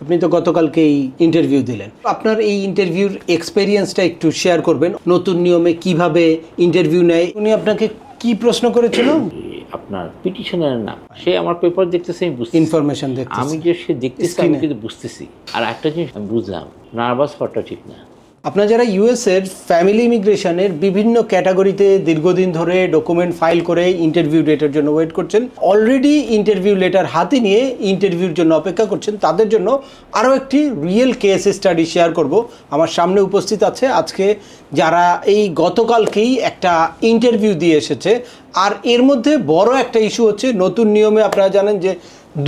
আপনি তো গতকালকেই ইন্টারভিউ দিলেন, আপনার এই ইন্টারভিউর এক্সপেরিয়েন্সটা একটু শেয়ার করবেন। নতুন নিয়মে কিভাবে ইন্টারভিউ নেয়, উনি আপনাকে কি প্রশ্ন করেছিল? আপনার পিটিশনের নাম, সে আমার পেপার দেখতেছে, আমি বুঝছি ইনফরমেশন দেখতে আমি যে সে দেখতেছি আমি কিন্তু বুঝতেছি। আর একটা জিনিস আমি বুঝলাম, নার্ভাস হওয়াটা ঠিক না। আপনার যারা ইউএসের ফ্যামিলি ইমিগ্রেশনের বিভিন্ন ক্যাটাগরিতে দীর্ঘদিন ধরে ডকুমেন্ট ফাইল করে ইন্টারভিউ ডেটের জন্য ওয়েট করছেন, অলরেডি ইন্টারভিউ লেটার হাতে নিয়ে ইন্টারভিউর জন্য অপেক্ষা করছেন, তাদের জন্য আরও একটি রিয়েল কেস স্টাডি শেয়ার করব। আমার সামনে উপস্থিত আছে আজকে যারা এই গতকালকেই একটা ইন্টারভিউ দিয়ে এসেছে। আর এর মধ্যে বড় একটা ইস্যু হচ্ছে, নতুন নিয়মে আপনারা জানেন যে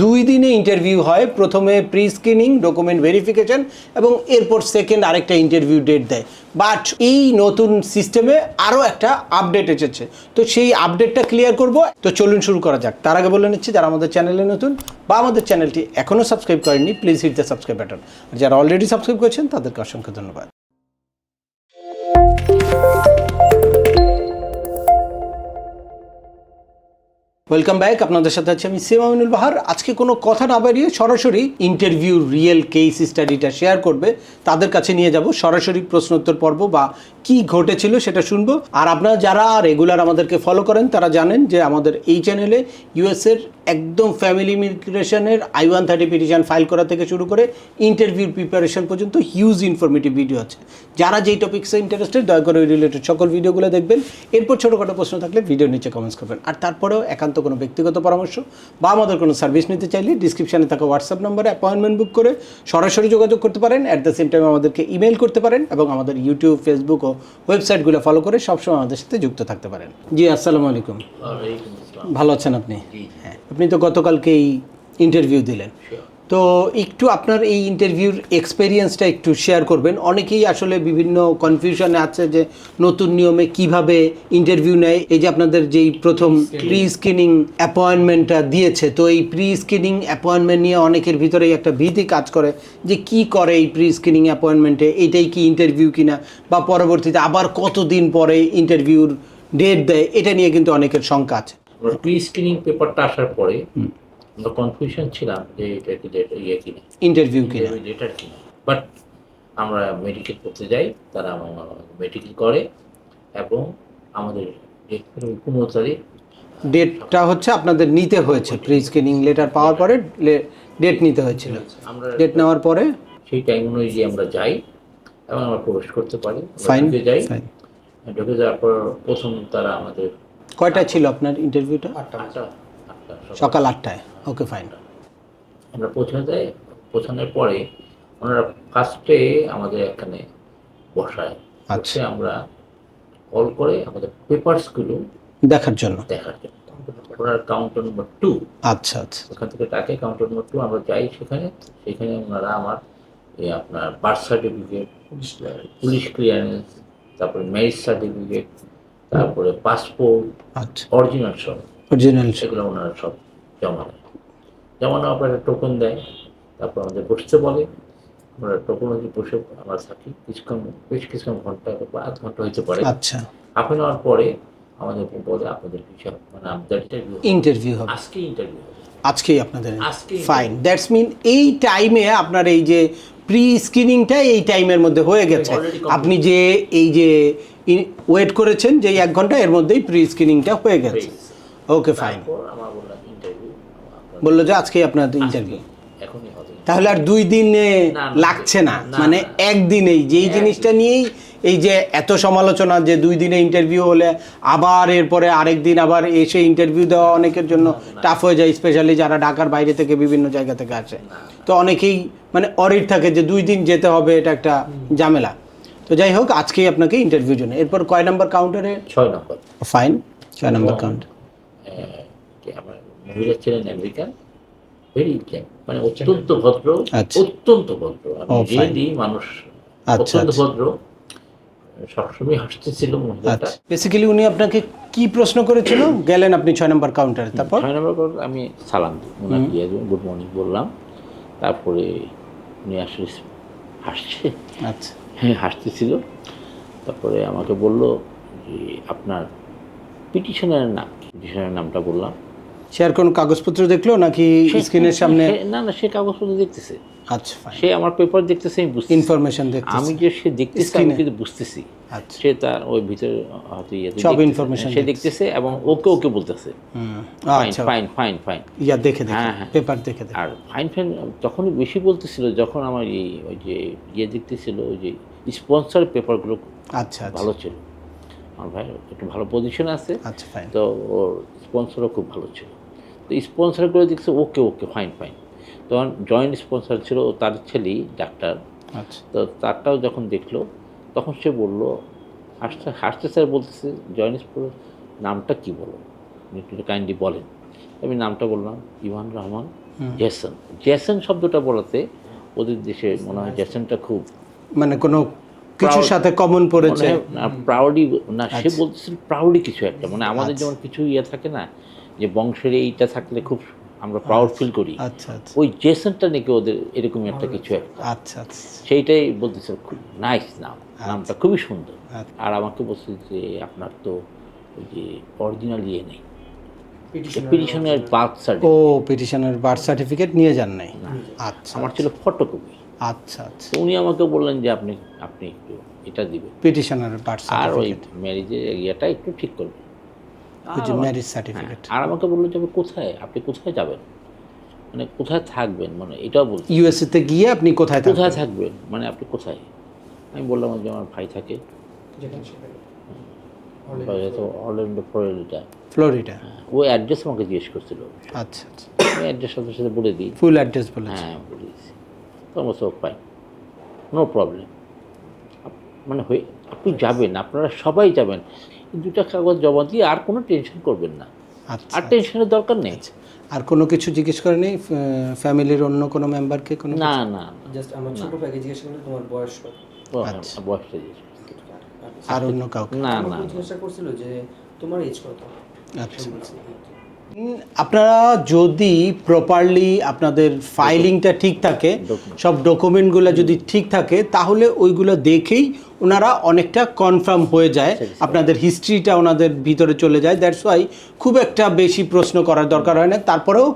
2 দিনে ইন্টারভিউ হয়। প্রথমে প্রি স্ক্রিনিং, ডকুমেন্ট ভেরিফিকেশন এবং এরপর সেকেন্ড আরেকটা ইন্টারভিউ ডেট দেয়। বাট এই নতুন সিস্টেমে আরও একটা আপডেট এসেছে, তো সেই আপডেটটা ক্লিয়ার করব। তো চলুন শুরু করা যাক। তার আগে বলে নিচ্ছি, যারা আমাদের চ্যানেলে নতুন বা আমাদের চ্যানেলটি এখনও সাবস্ক্রাইব করেননি, please hit the subscribe button. আর যারা অলরেডি সাবস্ক্রাইব করেছেন তাদেরকে অসংখ্য ধন্যবাদ। ওয়েলকাম ব্যাক, আপনাদের সাথে আছি আমি সিএম আমিনুল বাহার। আজকে কোনো কথা না বাড়িয়ে সরাসরি ইন্টারভিউ রিয়েল কেস স্টাডিটা শেয়ার করবে, তাদের কাছে নিয়ে যাব। সরাসরি প্রশ্নোত্তর পর্ব বা কি ঘটেছিল সেটা শুনবো। আর আপনারা যারা রেগুলার আমাদেরকে ফলো করেন তারা জানেন যে আমাদের এই চ্যানেলে ইউএসের একদম ফ্যামিলি ইমিগ্রেশনের I-130 পিটিশন ফাইল করা থেকে শুরু করে ইন্টারভিউ প্রিপারেশন পর্যন্ত হিউজ ইনফরমেটিভ ভিডিও আছে। যারা যেই টপিক্সে ইন্টারেস্টেড দয়া করে ওই রিলেটেড সকল ভিডিওগুলো দেখবেন। এরপর ছোটোখাটো প্রশ্ন থাকলে ভিডিওর নিচে কমেন্টস করবেন। আর তারপরেও একান্ত কোনো ব্যক্তিগত পরামর্শ বা আমাদের কোনো সার্ভিস নিতে চাইলে ডিসক্রিপশানে থাকা হোয়াটসঅ্যাপ নম্বরে অ্যাপয়েন্টমেন্ট বুক করে সরাসরি যোগাযোগ করতে পারেন। অ্যাট দ্য সেম টাইম আমাদেরকে ইমেল করতে পারেন এবং আমাদের ইউটিউব, ফেসবুক ও ওয়েবসাইটগুলো ফলো করে সবসময় আমাদের সাথে যুক্ত থাকতে পারেন। জি, আসসালামু আলাইকুম। ভালো আছেন আপনি? হ্যাঁ, আপনি তো গতকালকেই ইন্টারভিউ দিলেন, তো একটু আপনার এই ইন্টারভিউর এক্সপেরিয়েন্সটা একটু শেয়ার করবেন। অনেকেই আসলে বিভিন্ন কনফিউশনে আছে যে নতুন নিয়মে কিভাবে ইন্টারভিউ নেয়। এই যে আপনাদের যেই প্রথম প্রি স্ক্রিনিং অ্যাপয়েন্টমেন্টটা দিয়েছে, তো এই প্রি স্ক্রিনিং অ্যাপয়েন্টমেন্ট নিয়ে অনেকের ভিতরেই একটা ভীতি কাজ করে যে কি করে এই প্রি স্ক্রিনিং অ্যাপয়েন্টমেন্টে, এইটাই কি ইন্টারভিউ কিনা, বা পরবর্তীতে আবার কতদিন পরে ইন্টারভিউর ডেট দেয়, এটা নিয়ে কিন্তু অনেকের শঙ্কা আছে। প্রি স্ক্রিনিং পেপারটা আসার পরে আমরা কনফিউশন ছিলাম যে এটা কি কিনা, ইন্টারভিউ কিনা, ডেটার কিনা। বাট আমরা মেডিকেল করতে যাই, তারা মেডিকেল করে এবং আমাদের 15 তারিখ ডেটটা হচ্ছে আপনাদের নিতে হয়েছে। প্রি স্ক্রিনিং লেটার পাওয়ার পরে ডেট নিতে হয়েছিল। আমরা ডেট নেওয়ার পরে সেই টাইম অনুযায়ী আমরা যাই এবং আমরা প্রবেশ করতে পারি। ফাইন, যাই, ঢুকে যাওয়ার পর প্রথম তারা আমাদের কয়টায় ছিল আপনার ইন্টারভিউটা? 8টা সকাল 8টায়। ওকে, ফাইন। আমরা পৌঁছানোর পরে ওনারা ফার্স্টে আমাদের এখানে বসায়। আচ্ছা, আমরা কল করে আমাদের পেপারসগুলো দেখার জন্য। ওনার কাউন্টার নম্বর 2, আচ্ছা আচ্ছা, ওখান থেকে ডাকে কাউন্টার নম্বর 2, আমরা যাই সেখানে ওনারা আমার এই আপনার বার্থ সার্টিফিকেট, পুলিশ ক্লিয়ারেন্স, তারপরে ম্যারেজ সার্টিফিকেট, তারপরে পাসপোর্ট, আচ্ছা, অরিজিনাল সেগুলো ওনারা সব জমা নেয়। জমা নেওয়ার পরে টোকন দেয়, তারপর আমাদের বসতে বলে। আমরা টোকন হয়ে বসে আমরা থাকি বেশ কিছুক্ষণ, ঘন্টা বা আধ ঘন্টা হতে পারে। আচ্ছা, হাফ অ্যান আওয়ার পরে আমাদের বলে আপনাদের হিসাব, মানে আপনাদের ইন্টারভিউ হবে আজকে, ইন্টারভিউ হবে আজকেই আপনাদের। আজকে। ফাইন, দ্যাটস মিন এই টাইমে আপনার এই যে প্রি স্ক্রিনিংটা এই টাইমের মধ্যে হয়ে গেছে। আপনি যে এই যে ওয়েট করেছেন যে 1 ঘন্টা, এর মধ্যেই প্রি স্ক্রিনিংটা হয়ে গেছে। ওকে, ফাইন। আমার বললাম ইন্টারভিউ, বললো যে আজকেই আপনার ইন্টারভিউ। এখনই হবে। তাহলে আর 2 দিনে লাগছে না, মানে একদিনেই। যেই জিনিসটা নিয়েই এই যে এত সমালোচনা যে 2 দিনে ইন্টারভিউ হলে আবার এরপরে আরেক দিন আবার এসে ইন্টারভিউ দেওয়া অনেকের জন্য টাফ হয়ে যায়, স্পেশালি যারা ঢাকার বাইরে থেকে বিভিন্ন জায়গা থেকে আসে। তো অনেকেই মানে অরিড থাকে যে 2 দিন যেতে হবে, এটা একটা ঝামেলা। তো যাই হোক, আজকেই আপনাকে ইন্টারভিউ জন্য। এরপর কয় নাম্বার কাউন্টারে? 6 নম্বর। Fine, 6 number counter. আমার মহিলা ছিলেন আমেরিকান, ভেরি মানে অত্যন্ত ভদ্র, আচ্ছা, অত্যন্ত ভদ্র। আমি মানুষ অত্যন্ত ভদ্র, সবসময় হাসতেছিল মহিলাটা। বেসিক্যালি উনি আপনাকে কি প্রশ্ন করেছিল? গেলেন আপনি 6 নাম্বার কাউন্টারে, তারপর 6 নম্বর আমি সালাম দিই, ওনাকে গুড মর্নিং বললাম। তারপরে উনি আসলে হাসছে, আচ্ছা, হ্যাঁ হাসতেছিল। তারপরে আমাকে বলল যে আপনার পিটিশনের নামটা বললাম। সে আর কোনো কাগজপত্র দেখলো নাকি স্ক্রিনের সামনে? না, সে কাগজপত্র দেখতেছে। আচ্ছা ফাইন, সে আমার পেপার দেখতেছে, আমি বুঝতেছি, ইনফরমেশন দেখতে আমি যে সে দেখতেছে আমি কিন্তু বুঝতেছি, আচ্ছা সে তার ওই ভিতরে হয়তো ইয়েতে সব দেখতেছে, information সে দেখতেছে এবং ওকে ওকে বলতেছে ফাইন আচ্ছা ফাইন ফাইন ফাইন। ইয়া দেখে দেখে হ্যাঁ, হ্যাঁ। পেপার দেখে দেখে আর ফাইন ফাইন তখনই বেশি বলতেছিল যখন আমার ওই যে দেখতেছিল, ওই যে স্পন্সর পেপারগুলো আচ্ছা আচ্ছা ভালো ছিল। আমার ভাই একটু ভালো পজিশনে আছে, আচ্ছা ফাইন, তো ওর স্পন্সরও খুব ভালো ছিল। তো স্পন্সরগুলো দেখছে ওকে ওকে ফাইন ফাইন। তখন জয়েন্ট স্পন্সর ছিল তার ছেলেই ডাক্তার, আচ্ছা তো তারটাও যখন দেখলো তখন সে বললো, হাসতে হাসতে স্যার বলতেছে, জয়েন্ট স্পন্সর নামটা কী বলো, একটু কাইন্ডলি বলেন। আমি নামটা বললাম, ইভান রহমান জেসন। জেসন শব্দটা বলাতে ওদের দেশে মনে হয় জেসনটা খুব মানে কোনো কিছুর সাথে কমন পড়েছে, প্রাউডি না, সে বলতেছিল প্রাউডি কিছু একটা, মানে আমাদের যেমন কিছু ইয়ে থাকে না যে বংশের এইটা থাকলে খুব আমরা প্রাউড ফিল করি, আচ্ছা আচ্ছা ওই জেসনটা নাকি ওদের এরকমই একটা কিছু একটা, আচ্ছা আচ্ছা সেইটাই বলতেছিল, খুব নাইস নাম, নামটা খুবই সুন্দর। আচ্ছা। আর আমাকে বলছে যে আপনার তো ওই যে অরিজিনাল ইয়ে নেই, পিটিশনের বার্থ ও সার্টিফিকেট, পিটিশনের বার্থ সার্টিফিকেট নিয়ে যান নাই, আচ্ছা আমার ছিল ফটোকপি। আচ্ছা আচ্ছা তো উনি আমাকে বললেন যে আপনি আপনি একটু এটা দিবেন, পিটিশনের বার্থ আর ওই সার্টিফিকেট, ম্যারেজের ইয়েটা একটু ঠিক করবেন। ওই যে আর ম্যারেজ হ্যাঁ, সার্টিফিকেট। আর আমাকে বললো যে আপনি কোথায় যাবেন, মানে কোথায় থাকবেন, মানে এটাও বলছি ইউএসএ তে গিয়ে আপনি কোথায় থাকবেন? কোথায় থাকবেন, মানে আপনি কোথায়। আমি বললাম যে আমার ভাই থাকে অরল্যান্ডো, ফ্লোরিডা। ফ্লোরিডা। ও অ্যাড্রেস আমাকে জিজ্ঞেস করছিল, আচ্ছা আচ্ছা আমি অ্যাড্রেস সাথে সাথে বলে দিই, ফুল অ্যাড্রেস বলেছে। হ্যাঁ বলে দিয়েছি। তো আমার সব পাই, নো প্রবলেম, মানে হয়ে আপনি যাবেন, আপনারা সবাই যাবেন, দুটা কাগজ জমা দিয়ে আর কোনো টেনশন করবেন না, আচ্ছা আর টেনশনের দরকার নেই। আর কোনো কিছু জিজ্ঞেস করে নেই ফ্যামিলির অন্য কোনো মেম্বারকে কোনো না না, জাস্ট আমার ছোট ভাইকে জিজ্ঞেস করলে তোমার বয়স কত, বয়সটা জিজ্ঞেস আর অন্য কাউকে? না আমাকে না, জিজ্ঞাসা করছিল যে তোমার এজ কত। আচ্ছা আমি বলছি 18 আপনারা যদি প্রপারলি আপনাদের ফাইলিংটা ঠিক থাকে, সব ডকুমেন্টগুলো যদি ঠিক থাকে, তাহলে ওইগুলো দেখেই ওনারা অনেকটা কনফার্ম হয়ে যায়, আপনাদের হিস্ট্রিটা ওনাদের ভিতরে চলে যায়। দ্যাটস ওয়াই খুব একটা বেশি প্রশ্ন করার দরকার হয় না। তারপরেও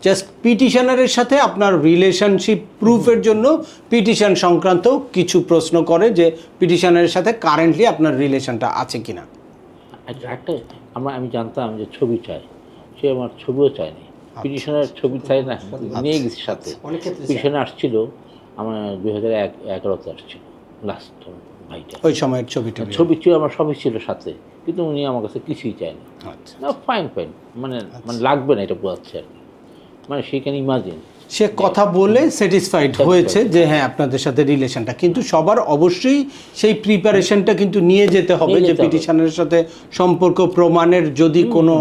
জাস্ট পিটিশনারের সাথে আপনার রিলেশনশিপ প্রুফের জন্য পিটিশন সংক্রান্ত কিছু প্রশ্ন করে, যে পিটিশনারের সাথে কারেন্টলি আপনার রিলেশনটা আছে কিনা। একটা আমি জানতাম যে ছবি চাই, সে আমার ছবিও চায়নি, পিটিশনের ছবি চাই না, নিয়ে গেছি সাথে। অনেক ক্ষেত্রে পিটিশনে আসছিল আমার 2011-তে আসছিল লাস্ট ভাইটা, ওই সময়ের ছবিটা ছবি ছিল আমার, সবই ছিল সাথে, কিন্তু উনি আমার কাছে কিছুই চায়নি। আচ্ছা না ফাইন ফাইন, মানে মানে লাগবে না এটা বোঝাচ্ছে আর কি, মানে সে ক্যান ইমাজিন, সে কথা বলে স্যাটিসফাইড হয়েছে যে হ্যাঁ আপনাদের সাথে রিলেশনটা, কিন্তু সবার অবশ্যই সেই প্রিপারেশনটা কিন্তু নিয়ে যেতে হবে, যে পিটিশনের সাথে সম্পর্ক প্রমাণের যদি কোনো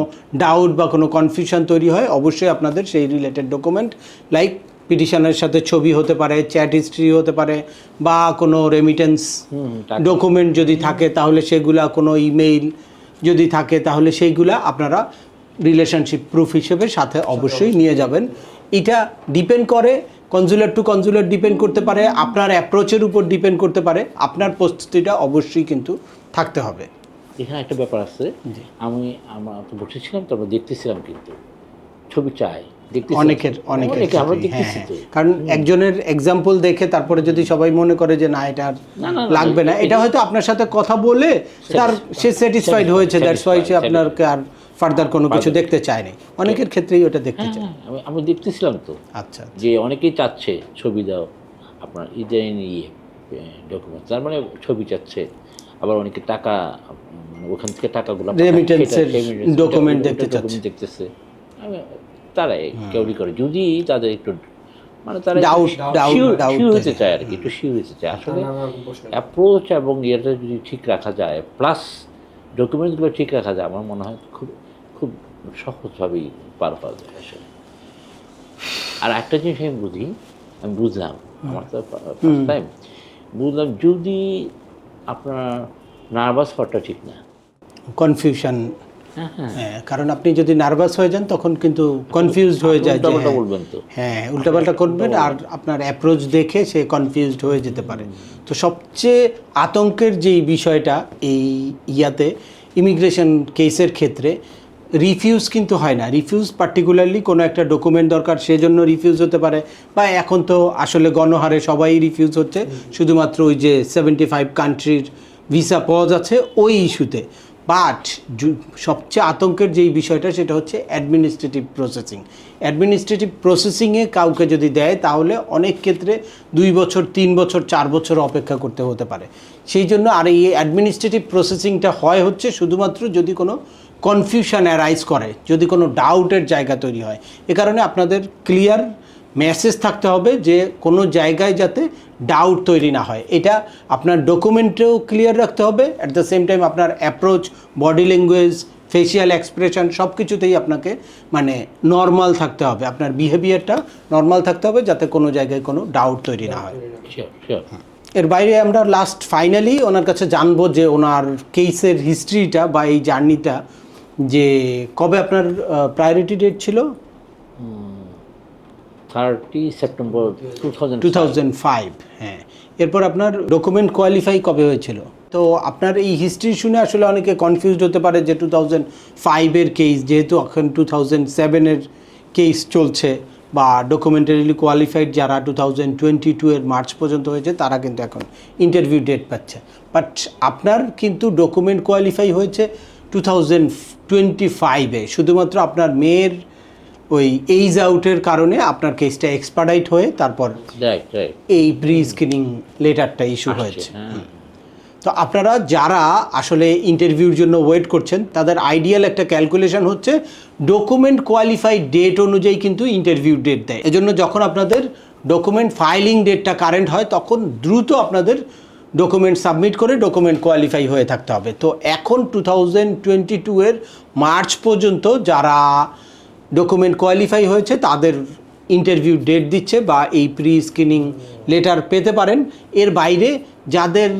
ডাউট বা কোনো কনফিউশন তৈরি হয়, অবশ্যই আপনাদের সেই রিলেটেড ডকুমেন্ট লাইক পিটিশনের সাথে ছবি হতে পারে, চ্যাট হিস্ট্রি হতে পারে, বা কোনো রেমিটেন্স ডকুমেন্ট যদি থাকে তাহলে সেগুলা, কোনো ইমেইল যদি থাকে তাহলে সেইগুলা আপনারা রিলেশনশিপ প্রুফ হিসেবে সাথে অবশ্যই নিয়ে যাবেন। এটা ডিপেন্ড করে কনজুলেট টু কনজুলেট ডিপেন্ড করতে পারে, আপনার অ্যাপ্রোচের উপর ডিপেন্ড করতে পারে, আপনার প্রস্তুতিটা অবশ্যই কিন্তু থাকতে হবে। এখানে একটা ব্যাপার আছে, আমরা তো বসেছিলাম, তো আমরা দেখতেছিলাম, কিন্তু ছবি চাই, অনেকের আমরা ক্ষেত্রেই, দেখতেছি হ্যাঁ, তো, কারণ একজনের এক্সাম্পল দেখে তারপরে যদি সবাই মনে করে যে না এটা আর লাগবে না, এটা হয়তো আপনার সাথে কথা বলে তার সে স্যাটিসফাইড হয়েছে, দ্যাটস ওয়াই সে আপনাকে আর ফার্দার কোনো কিছু দেখতে চায়নি। অনেকের ক্ষেত্রেই ওটা দেখতে চায়। আমি দেখতেছিলাম তো, আচ্ছা যে অনেকেই চাচ্ছে ছবি দাও আপনার ইদানিং ডকুমেন্ট, তার মানে ছবি চাচ্ছে, আবার অনেকে টাকা, মানে ওখান থেকে টাকাগুলো রেমিটেন্সের ডকুমেন্ট দেখতেছে, তারাই কেউই করে যদি তাদের একটু, মানে তারা ডাউট শিওর হতে চায় আর কি, একটু শিওর হতে চায়। আসলে অ্যাপ্রোচ এবং ইয়েটা যদি ঠিক রাখা যায়, প্লাস ডকুমেন্টসগুলো ঠিক রাখা যায়, আমার মনে হয় খুব খুব সহজভাবেই পার পাওয়া যায় আসলে। আর একটা জিনিস আমি বুঝলাম, আমার তো ফার্স্ট টাইম বুঝলাম, যদি আপনার নার্ভাস হওয়াটা ঠিক না, কনফিউশন, হ্যাঁ, কারণ আপনি যদি নার্ভাস হয়ে যান তখন কিন্তু কনফিউজড হয়ে যায়, যে বলবেন তো, হ্যাঁ উল্টাপাল্টা করবেন, আর আপনার অ্যাপ্রোচ দেখে সে কনফিউজড হয়ে যেতে পারে। তো সবচেয়ে আতঙ্কের যেই বিষয়টা এই ইয়াতে ইমিগ্রেশন কেসের ক্ষেত্রে, রিফিউজ কিন্তু হয় না। রিফিউজ পার্টিকুলারলি কোনো একটা ডকুমেন্ট দরকার সেজন্য রিফিউজ হতে পারে, বা এখন তো আসলে গণহারে সবাই রিফিউজ হচ্ছে, শুধুমাত্র ওই যে 75 কান্ট্রির ভিসা পাওয়া যাচ্ছে ওই ইস্যুতে। বাট সবচেয়ে আতঙ্কের যেই বিষয়টা সেটা হচ্ছে অ্যাডমিনিস্ট্রেটিভ প্রসেসিং। অ্যাডমিনিস্ট্রেটিভ প্রসেসিংয়ে কাউকে যদি দেয় তাহলে অনেক ক্ষেত্রে 2 বছর 3 বছর 4 বছর অপেক্ষা করতে হতে পারে। সেই জন্য আর এই অ্যাডমিনিস্ট্রেটিভ প্রসেসিংটা হয় হচ্ছে শুধুমাত্র যদি কোনো কনফিউশন অ্যারাইজ করে, যদি কোনো ডাউটের জায়গা তৈরি হয়। এ কারণে আপনাদের ক্লিয়ার মেসেজ থাকতে হবে যে কোনো জায়গায় যাতে ডাউট তৈরি না হয়। এটা আপনার ডকুমেন্টেও ক্লিয়ার রাখতে হবে, অ্যাট দ্য সেম টাইম আপনার approach, body language, facial expression সব কিছুতেই আপনাকে মানে নর্মাল থাকতে হবে, আপনার বিহেভিয়ারটা নর্মাল থাকতে হবে যাতে কোনো জায়গায় কোনো ডাউট তৈরি না হয়। Sure sure. এর বাইরে আমরা লাস্ট ফাইনালি ওনার কাছে জানবো যে ওনার কেসের হিস্ট্রিটা বা এই জার্নিটা, যে কবে আপনার প্রায়োরিটি ডেট ছিল? 30 সেপ্টেম্বর 2005। হ্যাঁ, এরপর আপনার ডকুমেন্ট কোয়ালিফাই কবে হয়েছিল? তো আপনার এই হিস্ট্রি শুনে আসলে অনেকে কনফিউজড হতে পারে যে 2005-এর কেস, যেহেতু এখন 2007-এর কেস চলছে, বা ডকুমেন্টারিলি কোয়ালিফাইড যারা 2022-এর মার্চ পর্যন্ত হয়েছে তারা কিন্তু এখন ইন্টারভিউ ডেট পাচ্ছে। বাট আপনার কিন্তু ডকুমেন্ট কোয়ালিফাই হয়েছে 2025-এ, শুধুমাত্র আপনার মেয়ের ওই এইজ আউটের কারণে আপনার কেসটা এক্সপার্ডাইট হয়ে তারপর রাইট রাইট এই প্রি স্ক্রিনিং লেটারটা ইস্যু হয়েছে। তো আপনারা যারা আসলে ইন্টারভিউর জন্য ওয়েট করছেন তাদের আইডিয়াল একটা ক্যালকুলেশন হচ্ছে ডকুমেন্ট কোয়ালিফাই ডেট অনুযায়ী কিন্তু ইন্টারভিউ ডেট দেয়। এজন্য যখন আপনাদের ডকুমেন্ট ফাইলিং ডেটটা কারেন্ট হয় তখন দ্রুত আপনাদের ডকুমেন্ট সাবমিট করে ডকুমেন্ট কোয়ালিফাই হয়ে থাকতে হবে। তো এখন 2022-এর মার্চ পর্যন্ত যারা ডকুমেন্ট কোয়ালিফাই হয়েছে তাদের ইন্টারভিউ ডেট দিচ্ছে বা এই প্রি স্ক্রিনিং লেটার পেতে পারেন। এর বাইরে যাদের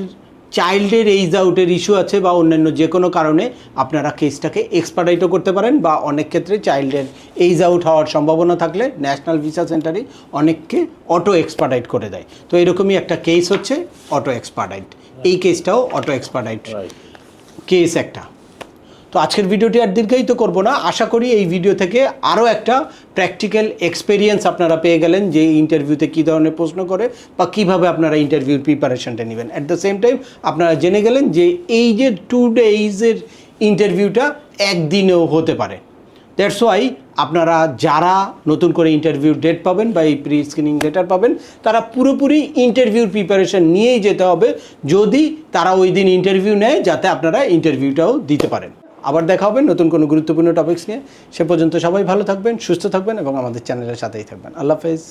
চাইল্ডের এইজ আউটের ইস্যু আছে বা অন্যান্য যে কোনো কারণে আপনারা কেসটাকে এক্সপার্ডাইটও করতে পারেন, বা অনেক ক্ষেত্রে চাইল্ডের এইজ আউট হওয়ার সম্ভাবনা থাকলে ন্যাশনাল ভিসা সেন্টারই অনেককে অটো এক্সপার্ডাইট করে দেয়। তো এরকমই একটা কেস হচ্ছে অটো এক্সপার্ডাইট। এই কেসটাও অটো এক্সপার্ডাইট কেস একটা। তো আজকের ভিডিওটি আর দীর্ঘায়িত করব না, আশা করি এই ভিডিও থেকে আরও একটা প্র্যাকটিক্যাল এক্সপেরিয়েন্স আপনারা পেয়ে গেলেন যে ইন্টারভিউতে কী ধরনের প্রশ্ন করে বা কীভাবে আপনারা ইন্টারভিউর প্রিপারেশনটা নেবেন। অ্যাট দ্য সেম টাইম আপনারা জেনে গেলেন যে এই যে 2 ডেইজের ইন্টারভিউটা একদিনেও হতে পারে। দ্যাটস ওয়াই আপনারা যারা নতুন করে ইন্টারভিউ ডেট পাবেন বা এই প্রি স্ক্রিনিং লেটার পাবেন তারা পুরোপুরি ইন্টারভিউর প্রিপারেশন নিয়েই যেতে হবে, যদি তারা ওই দিন ইন্টারভিউ নেয় যাতে আপনারা ইন্টারভিউটাও দিতে পারেন। আবার দেখা হবে নতুন কোনো গুরুত্বপূর্ণ টপিকস নিয়ে। সে পর্যন্ত সবাই ভালো থাকবেন, সুস্থ থাকবেন এবং আমাদের চ্যানেলের সাথেই থাকবেন। আল্লাহ হাফেজ।